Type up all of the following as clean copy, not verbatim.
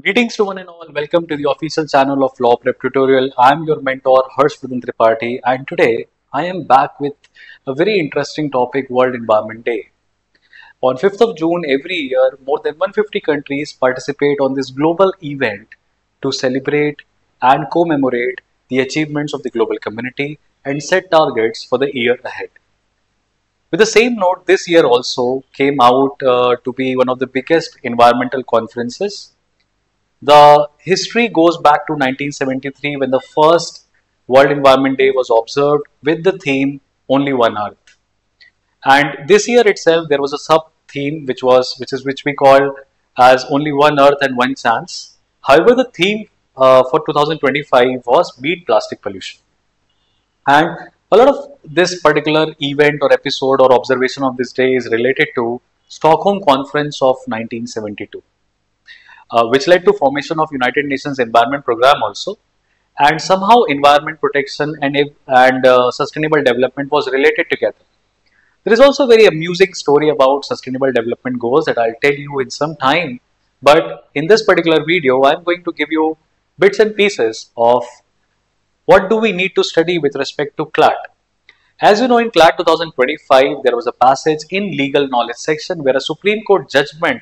Greetings to one and all. Welcome to the official channel of Law Prep Tutorial. I am your mentor Vardhan Tripathi, and today I am back with a very interesting topic, World Environment Day. On 5th of June every year, more than 150 countries participate on this global event to celebrate and commemorate the achievements of the global community and set targets for the year ahead. With the same note, this year also came out to be one of the biggest environmental conferences. The history goes back to 1973 when the first World Environment Day was observed with the theme Only One Earth. And this year itself there was a sub theme which we call as Only One Earth and One Chance. However, the theme for 2025 was Beat Plastic Pollution. And a lot of this particular event or episode or observation of this day is related to Stockholm Conference of 1972. Which led to formation of United Nations Environment Program also, and somehow environment protection and sustainable development was related together. There is also a very amusing story about sustainable development goals that I'll tell you in some time, but in this particular video I'm going to give you bits and pieces of what do we need to study with respect to CLAT. As you know, in CLAT 2025 there was a passage in legal knowledge section where a Supreme Court judgment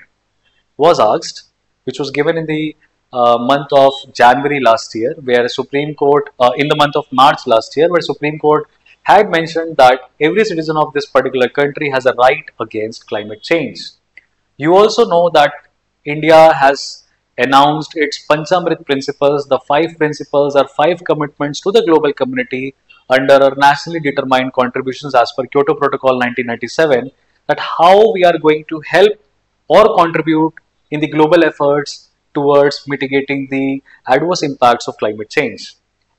was asked, which was given in the month of January last year, where Supreme Court, in the month of March last year, where Supreme Court had mentioned that every citizen of this particular country has a right against climate change. You also know that India has announced its Panchamrit principles. The 5 principles are 5 commitments to the global community under our nationally determined contributions as per Kyoto Protocol 1997, that how we are going to help or contribute in the global efforts towards mitigating the adverse impacts of climate change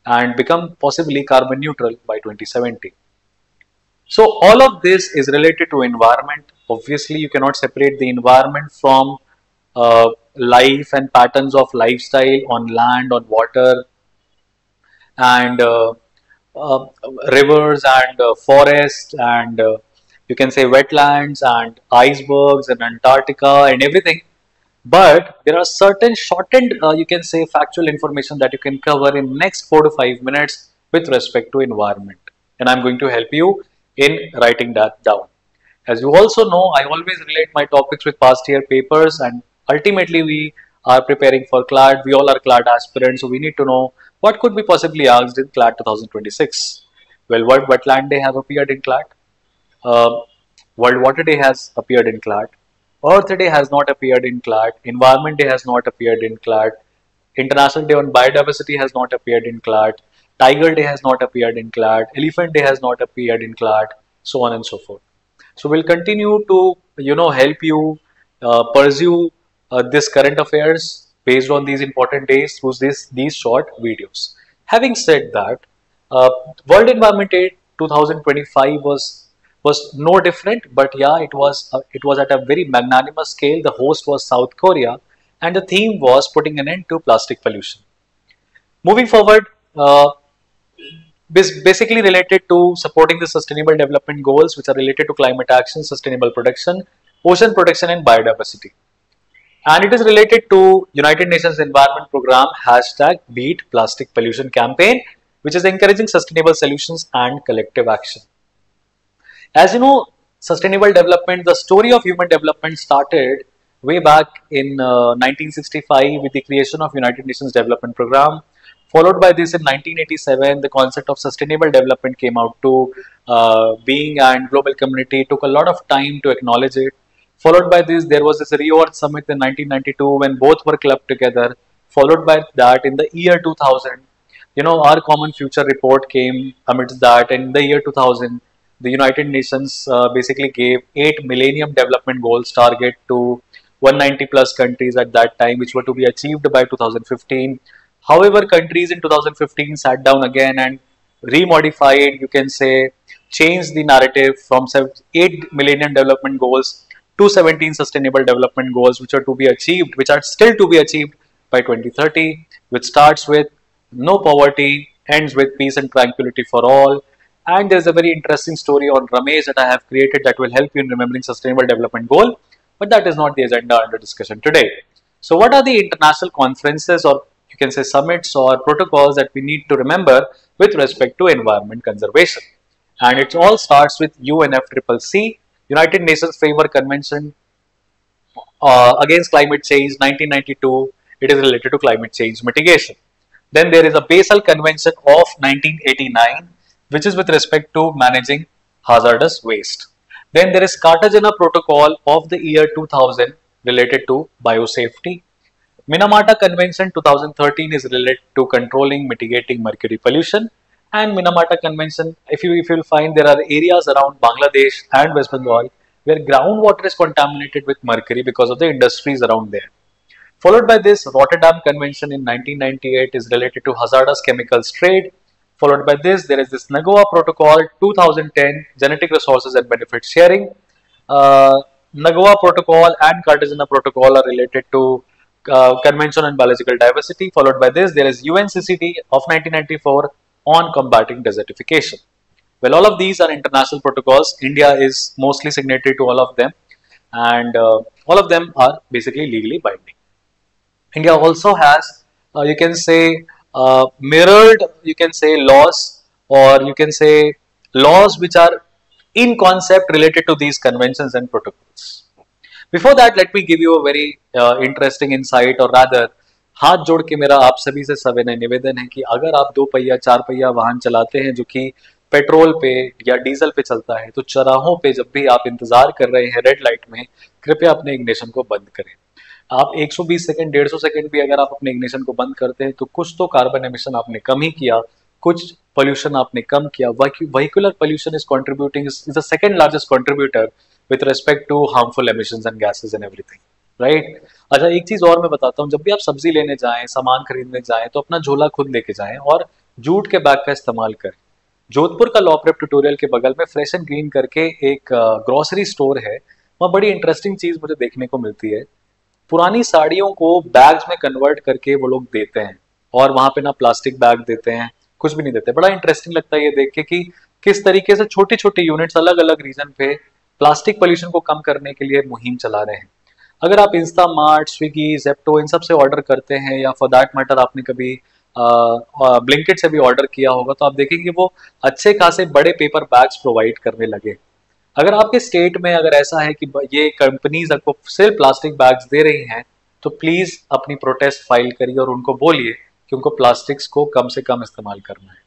and become possibly carbon neutral by 2070. So all of this is related to environment. Obviously, you cannot separate the environment from life and patterns of lifestyle on land, on water, and uh, rivers and forests and you can say wetlands and icebergs and Antarctica and everything. But there are certain shortened, you can say, factual information that you can cover in next 4 to 5 minutes with respect to environment. And I'm going to help you in writing that down. As you also know, I always relate my topics with past year papers, and ultimately we are preparing for CLAT. We all are CLAT aspirants, so we need to know what could be possibly asked in CLAT 2026. Well, World Wetland Day have appeared in CLAT. World Water Day has appeared in CLAT. Earth Day has not appeared in CLAT, Environment Day has not appeared in CLAT, International Day on Biodiversity has not appeared in CLAT, Tiger Day has not appeared in CLAT, Elephant Day has not appeared in CLAT, so on and so forth. So we'll continue to help you pursue this current affairs based on these important days through these short videos. Having said that, World Environment Day 2025 was no different, but yeah, it was at a very magnanimous scale. The host was South Korea, and the theme was putting an end to plastic pollution. Moving forward, basically related to supporting the sustainable development goals, which are related to climate action, sustainable production, ocean protection, and biodiversity. And it is related to United Nations Environment Program #Beat Plastic Pollution campaign, which is encouraging sustainable solutions and collective action. As you know, sustainable development, the story of human development started way back in 1965 with the creation of United Nations Development Program. Followed by this in 1987, the concept of sustainable development came out to being, and global community took a lot of time to acknowledge it. Followed by this, there was this Rio Earth Summit in 1992 when both were clubbed together. Followed by that, in the year 2000, our Common Future report came amidst that. And in the year 2000, the United Nations basically gave 8 Millennium Development Goals target to 190 plus countries at that time, which were to be achieved by 2015. However, countries in 2015 sat down again and remodified, you can say, changed the narrative from 8 Millennium Development Goals to 17 Sustainable Development Goals, which are to be achieved, which are still to be achieved by 2030, which starts with no poverty, ends with peace and tranquility for all. And there's a very interesting story on Ramesh that I have created that will help you in remembering sustainable development goal, but that is not the agenda under discussion today. So what are the international conferences, or you can say summits or protocols, that we need to remember with respect to environment conservation? And it all starts with UNFCCC, United Nations Framework Convention against climate change 1992. It is related to climate change mitigation. Then there is a Basel Convention of 1989, which is with respect to managing hazardous waste. Then there is Cartagena Protocol of the year 2000 related to biosafety. Minamata Convention 2013 is related to controlling, mitigating mercury pollution. And Minamata Convention, if you'll find, there are areas around Bangladesh and West Bengal where groundwater is contaminated with mercury because of the industries around there. Followed by this, Rotterdam Convention in 1998 is related to hazardous chemicals trade. Followed by this, there is this Nagoya Protocol 2010, genetic resources and benefit sharing. Nagoya Protocol and Cartagena Protocol are related to Convention on Biological Diversity. Followed by this, there is UNCCD of 1994 on combating desertification. Well, all of these are international protocols. India is mostly signatory to all of them, and all of them are basically legally binding. India also has, you can say, mirrored, you can say, laws, or you can say laws which are in concept related to these conventions and protocols. Before that, let me give you a very interesting insight, or rather हाथ जोड़ के मेरा आप सभी से सविनय निवेदन है कि अगर आप दो पहिया चार पहिया वाहन चलाते हैं जो कि पेट्रोल पे या डीजल पे चलता है, तो चौराहों पे जब भी आप इंतजार कर रहे हैं रेड लाइट में, कृपया अपने इग्निशन को बंद करें। आप 120 सेकंड 150 सेकंड भी अगर आप अपने इग्निशन को बंद करते हैं तो कुछ तो कार्बन एमिशन आपने कम ही किया, कुछ पोल्यूशन आपने कम किया। Vehicular pollution is contributing, is the second largest contributor with respect to harmful emissions and gases and everything, right. अच्छा, एक चीज और मैं बताता हूँ, जब भी आप सब्जी लेने जाएं, सामान खरीदने जाएं, तो अपना झोला खुद लेके जाएं और जूट के बैग का इस्तेमाल करें। जोधपुर का लॉ प्रेप ट्यूटोरियल के बगल में फ्रेश एंड ग्रीन करके एक ग्रोसरी स्टोर है, वहाँ बड़ी इंटरेस्टिंग चीज मुझे देखने को मिलती है। पुरानी साड़ियों को बैग्स में कन्वर्ट करके वो लोग देते हैं, और वहां पे ना प्लास्टिक बैग देते हैं, कुछ भी नहीं देते। बड़ा इंटरेस्टिंग लगता है ये देख के कि किस तरीके से छोटी छोटी यूनिट्स अलग अलग रीजन पे प्लास्टिक पोल्यूशन को कम करने के लिए मुहिम चला रहे हैं। अगर आप इंस्टामार्ट, स्विगी, जेप्टो इन सब से ऑर्डर करते हैं, या फॉर दैट मैटर आपने कभी ब्लिंकिट से भी ऑर्डर किया होगा, तो आप देखेंगे वो अच्छे खासे बड़े पेपर बैग्स प्रोवाइड करने लगे। अगर आपके स्टेट में अगर ऐसा है कि ये कंपनीज आपको सिर्फ प्लास्टिक बैग्स दे रही हैं, तो प्लीज अपनी प्रोटेस्ट फाइल करिए और उनको बोलिए कि उनको प्लास्टिक्स को कम से कम इस्तेमाल करना है।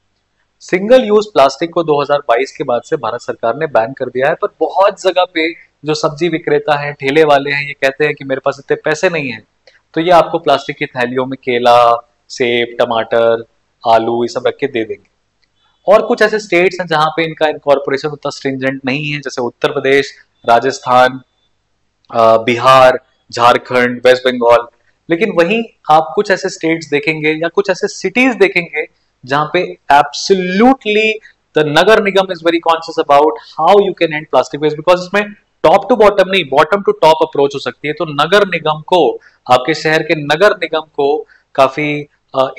सिंगल यूज प्लास्टिक को 2022 के बाद से भारत सरकार ने बैन कर दिया है, पर बहुत जगह पे जो सब्जी विक्रेता हैं, ठेले वाले हैं, ये कहते हैं कि मेरे पास इतने पैसे नहीं हैं, तो ये आपको प्लास्टिक की थैलियों में केला, सेब, टमाटर, आलू ये सब रख के दे देंगे। और कुछ ऐसे स्टेट्स हैं जहां पे इनका इनकॉर्पोरेशन उतना स्ट्रिंजेंट नहीं है, जैसे उत्तर प्रदेश, राजस्थान, बिहार, झारखंड, वेस्ट बंगाल। लेकिन वहीं आप कुछ ऐसे स्टेट्स देखेंगे या कुछ ऐसे सिटीज देखेंगे जहां पे absolutely the nagar nigam is very conscious about how you can end plastic waste, because इसमें टॉप टू बॉटम नहीं, बॉटम टू टॉप अप्रोच हो सकती है। तो नगर निगम को, आपके शहर के नगर निगम को काफी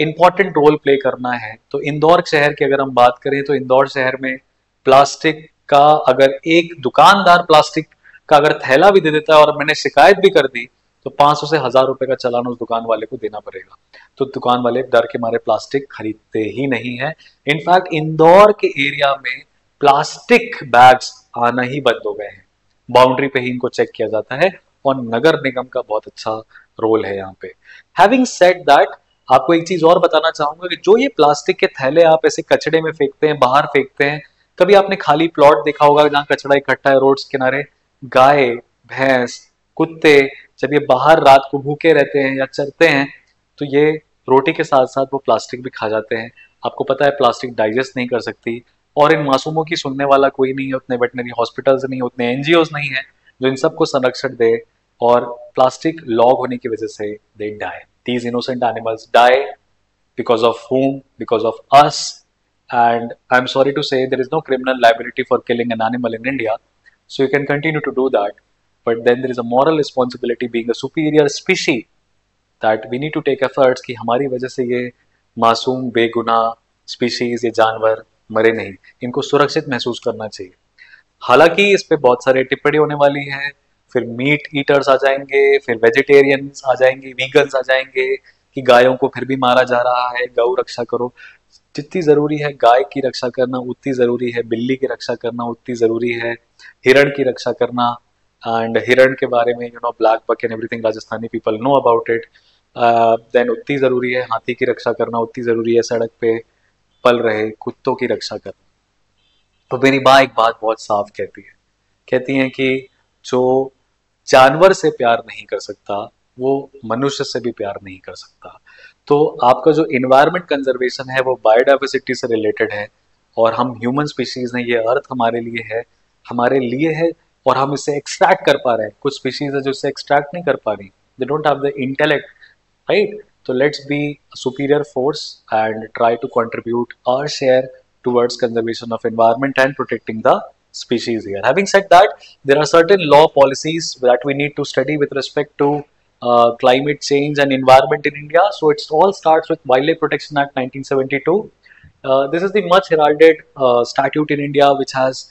इंपॉर्टेंट रोल प्ले करना है। तो इंदौर शहर की अगर हम बात करें, तो इंदौर शहर में प्लास्टिक का अगर एक दुकानदार प्लास्टिक का अगर थैला भी दे देता है और मैंने शिकायत भी कर दी, तो 500 से 1000 रुपए का चालान उस दुकान वाले को देना पड़ेगा। तो दुकान वाले डर के मारे प्लास्टिक खरीदते ही नहीं है। इनफैक्ट इंदौर के एरिया में प्लास्टिक बैग्स आना ही बंद हो गए हैं, बाउंड्री पे ही इनको चेक किया जाता है, और नगर निगम का बहुत अच्छा रोल है यहाँ पे। हैविंग सेड दैट, आपको एक चीज और बताना चाहूंगा कि जो ये प्लास्टिक के थैले आप ऐसे कचड़े में फेंकते हैं, बाहर फेंकते हैं, कभी आपने खाली प्लॉट देखा होगा जहाँ कचड़ा इकट्ठा है रोड्स किनारे, गाय, भैंस, कुत्ते जब ये बाहर रात को भूखे रहते हैं या चरते हैं, तो ये रोटी के साथ साथ वो प्लास्टिक भी खा जाते हैं। आपको पता है प्लास्टिक डाइजेस्ट नहीं कर सकती, और इन मासूमों की सुनने वाला कोई नहीं है, उतने वेटनरी हॉस्पिटल्स नहीं, उतने एनजीओज नहीं है जो इन सबको संरक्षण दे, और प्लास्टिक लॉग होने की वजह से they die. These innocent animals die because of whom? Because of us. And I'm sorry to say there is no criminal liability for killing an animal in India. So you can continue to do that. But then there is a moral responsibility being a superior species that we need to take efforts कि हमारी वजह से ये मासूम बेगुनाह species, ये जानवर मरे नहीं, इनको सुरक्षित महसूस करना चाहिए। हालांकि इस पे बहुत सारे टिप्पणी होने वाली है, फिर मीट ईटर्स आ जाएंगे, फिर वेजिटेरियंस आ जाएंगे, वीगन्स आ जाएंगे कि गायों को फिर भी मारा जा रहा है, गौ रक्षा करो। जितनी जरूरी है गाय की रक्षा करना उतनी जरूरी है बिल्ली की रक्षा करना उतनी जरूरी है, हिरण की रक्षा करना। एंड हिरण के बारे में blackbuck and everything, Rajasthani people know about it. Then उतनी जरूरी है हाथी की रक्षा करना, उतनी जरूरी है सड़क पे पल रहे कुत्तों की रक्षा करना। तो मेरी माँ एक बात बहुत साफ कहती हैं कि जो जानवर से प्यार नहीं कर सकता वो मनुष्य से भी प्यार नहीं कर सकता। तो आपका जो इन्वायरमेंट कंजर्वेशन है वो बायोडाइवर्सिटी से रिलेटेड है, और हम ह्यूमन स्पीशीज हैं, ये अर्थ हमारे लिए है, और हम इसे एक्सट्रैक्ट कर पा रहे हैं। कुछ स्पीशीज है जो इसे एक्सट्रैक्ट नहीं कर पा रही, they don't have the intellect, right? So let's be a superior force and try to contribute our share towards conservation of environment and protecting the species here. Having said that, there are certain law policies that we need to study with respect to climate change and environment in India. So it all starts with Wildlife Protection Act 1972. This is the much heralded statute in India, which has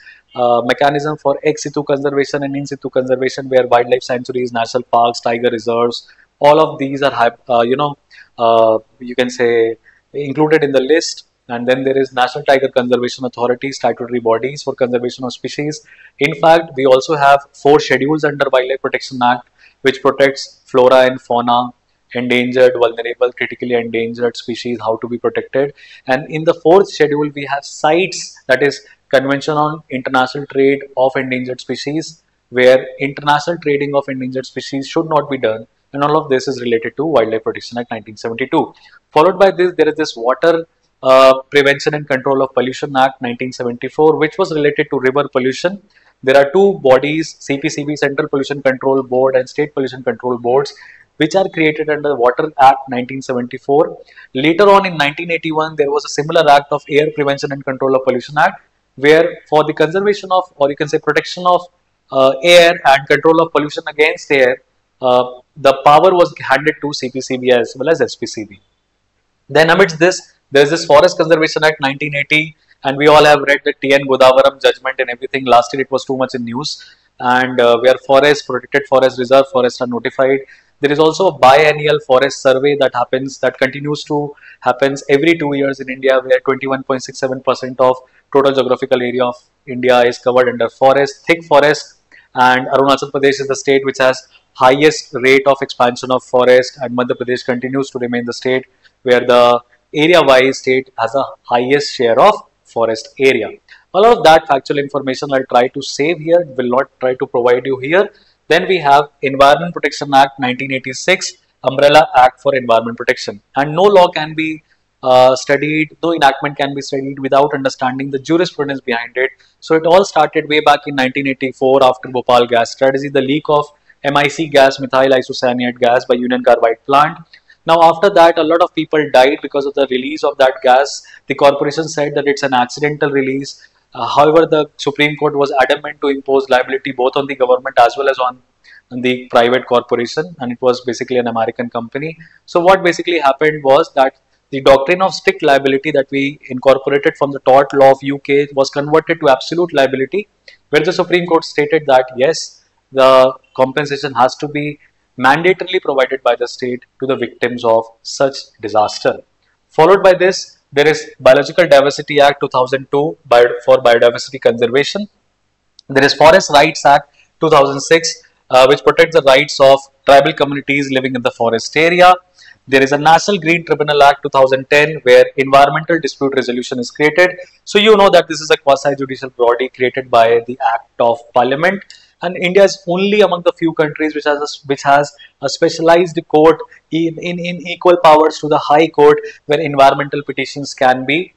mechanism for ex situ conservation and in situ conservation, where wildlife sanctuaries, national parks, tiger reserves, all of these are you can say included in the list. And then there is National Tiger Conservation Authority, statutory bodies for conservation of species. In fact, we also have 4 schedules under Wildlife Protection Act, which protects flora and fauna, endangered, vulnerable, critically endangered species, how to be protected. And in the 4th schedule, we have CITES, that is Convention on International Trade of Endangered Species, where international trading of endangered species should not be done. And all of this is related to Wildlife Protection Act 1972. Followed by this, there is this Water Prevention and Control of Pollution Act 1974, which was related to river pollution. There are 2 bodies, CPCB, Central Pollution Control Board, and State Pollution Control Boards, which are created under Water Act 1974. Later on in 1981, there was a similar act of Air Prevention and Control of Pollution Act, where for the conservation of, or you can say protection of air and control of pollution against air, the power was handed to CPCB as well as SPCB. Then amidst this, there is this Forest Conservation Act 1980, and we all have read the TN Godavaram judgment and everything. Last year it was too much in news, and where forests, protected forest, reserve forests are notified. There is also a biennial forest survey that continues to happens every 2 years in India, where 21.67% of total geographical area of India is covered under forest, thick forest. And Arunachal Pradesh is the state which has highest rate of expansion of forest, and Madhya Pradesh continues to remain the state where the area-wise state has a highest share of forest area. All of that factual information I'll try to save here, will not try to provide you here. Then we have Environment Protection Act 1986, Umbrella Act for Environment Protection. And no law can be studied, no enactment can be studied without understanding the jurisprudence behind it. So it all started way back in 1984 after Bhopal gas strategy, the leak of MIC gas, methyl isocyanate gas, by Union Carbide plant. Now after that, a lot of people died because of the release of that gas. The corporation said that it's an accidental release. However, the Supreme Court was adamant to impose liability both on the government as well as on the private corporation, and it was basically an American company. So what basically happened was that the doctrine of strict liability that we incorporated from the tort law of UK was converted to absolute liability, where the Supreme Court stated that yes, the compensation has to be mandatorily provided by the state to the victims of such disaster. Followed by this, there is Biological Diversity Act 2002 for biodiversity conservation. There is Forest Rights Act 2006, which protects the rights of tribal communities living in the forest area. There is a National Green Tribunal Act 2010, where environmental dispute resolution is created. So you know that this is a quasi-judicial body created by the Act of Parliament. And India is only among the few countries which has a specialized court in equal powers to the High Court, where environmental petitions can be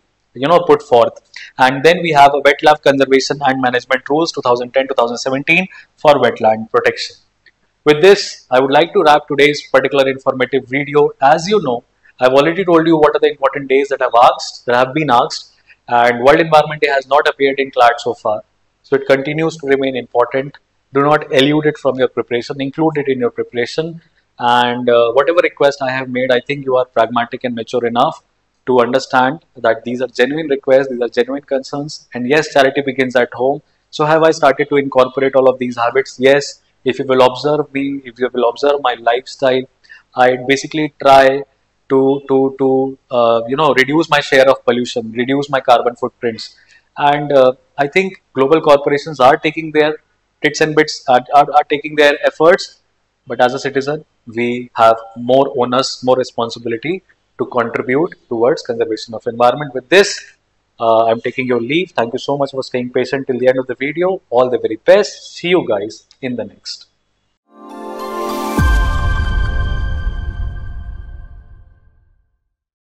put forth. And then we have a Wetland Conservation and Management Rules 2010-2017 for wetland protection. With this, I would like to wrap today's particular informative video. As you know, I've already told you what are the important days that have been asked, and World Environment Day has not appeared in CLAT so far. So it continues to remain important. Do not elude it from your preparation, include it in your preparation. And whatever request I have made, I think you are pragmatic and mature enough to understand that these are genuine requests, these are genuine concerns. And yes, charity begins at home. So have I started to incorporate all of these habits? Yes. If you will observe me, if you will observe my lifestyle, I basically try to reduce my share of pollution, reduce my carbon footprints, and I think global corporations are taking their tits and bits, are taking their efforts, but as a citizen, we have more onus, more responsibility to contribute towards conservation of environment. With this, I'm taking your leave. Thank you so much for staying patient till the end of the video. All the very best. See you guys in the next.